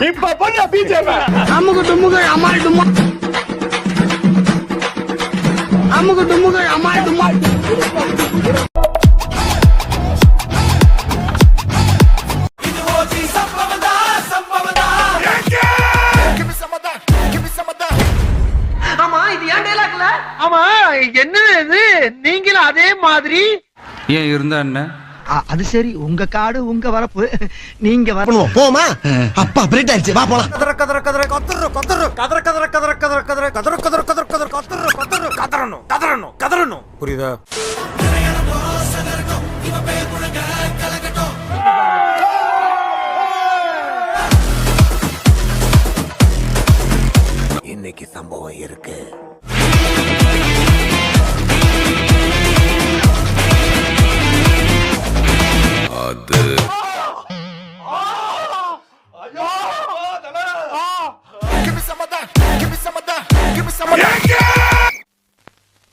இப்ப பண்ண பிஜேபி அமுகு டுமுகு அமால் டுமா அமுகு டுமுகு அமால் டுமா ஆமா என்ன இது நீங்களும் அதே மாதிரி ஏன் இருந்தா என்ன அது சரி உங்க காடு உங்க வரப்பு நீங்க பண்ணுவோம் போமா அப்பா பிரேட் ஆயிடுச்சு வா போலாம் கதற கதற கதற கதற கதற கதற கதற கதற கதற கதற கதற கதற கதற கதற கதற கதறணும் கதறணும் கதறணும் புரியுதா இன்னைக்கு சம்பவம் இருக்கு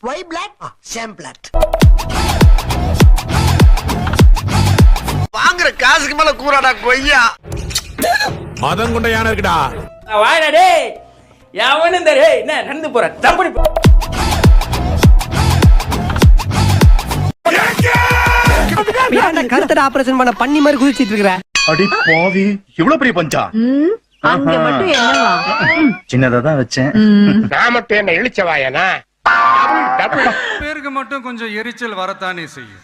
Why black? Sham black. வாங்குற காசுக்கு மேல கூறாடா கொய்யா மதம் கொண்ட யானை இருக்குடா வாடா டேய் எவனும் இந்த டேய் என்ன நடந்து போற தம்படி கருத்தட ஆபரேஷன் பண்ண பண்ணி மாதிரி குதிச்சிட்டு இருக்கற அடி பாவி இவ்வளவு பெரிய பஞ்சா அங்க மட்டும் என்னவா சின்னதா தான் வச்சேன் நான் மட்டும் என்ன இழிச்சவாயனா பேருக்கு மட்டும் கொஞ்சம் எரிச்சல் வரத்தானே செய்யும்.